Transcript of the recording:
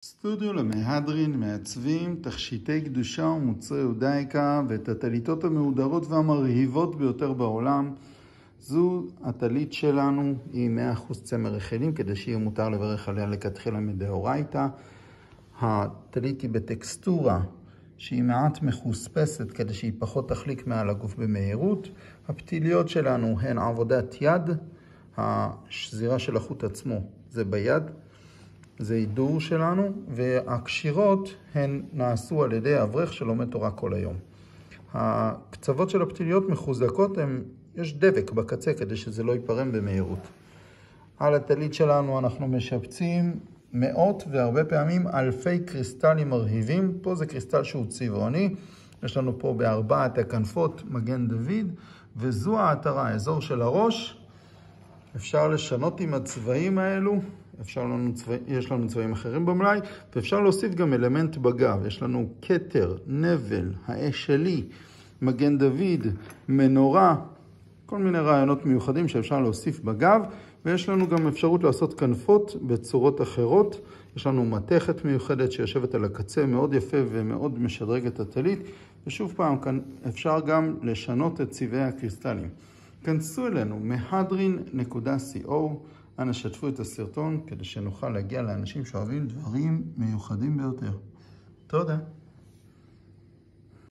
סטודיו למהדרין מעצבים תכשיטי קדושה ומוצרי יודאיקה ואת הטליתות המהודרות והמרהיבות ביותר בעולם. זו הטלית שלנו, היא 100% צמר רחלים כדי שיהיה מותר לברך עליה לכתחילה מדאורייתא. הטלית היא בטקסטורה שהיא מעט מחוספסת כדי שהיא פחות תחליק מעל הגוף במהירות. הפתיליות שלנו הן עבודת יד, השזירה של החוט עצמו זה ביד. זה הידור שלנו, והקשירות הן נעשו על ידי אברך שלומד תורה כל היום. הקצוות של הפתיליות מחוזקות, יש דבק בקצה כדי שזה לא ייפרם במהירות. על הטלית שלנו אנחנו משפצים מאות והרבה פעמים אלפי קריסטלים מרהיבים. פה זה קריסטל שהוא צבעוני, יש לנו פה בארבעת הכנפות מגן דוד, וזו העטרה, האזור של הראש. אפשר לשנות עם הצבעים האלו. יש לנו צבעים אחרים במלאי, ואפשר להוסיף גם אלמנט בגב. יש לנו כתר, נבל, האש שלי, מגן דוד, מנורה, כל מיני רעיונות מיוחדים שאפשר להוסיף בגב, ויש לנו גם אפשרות לעשות כנפות בצורות אחרות. יש לנו מתכת מיוחדת שיושבת על הקצה, מאוד יפה ומאוד משדרג את הטלית, ושוב פעם, כאן אפשר גם לשנות את צבעי הקריסטלים. כנסו אלינו, מהדרין.co, אנא שתפו את הסרטון כדי שנוכל להגיע לאנשים שאוהבים דברים מיוחדים ביותר. תודה.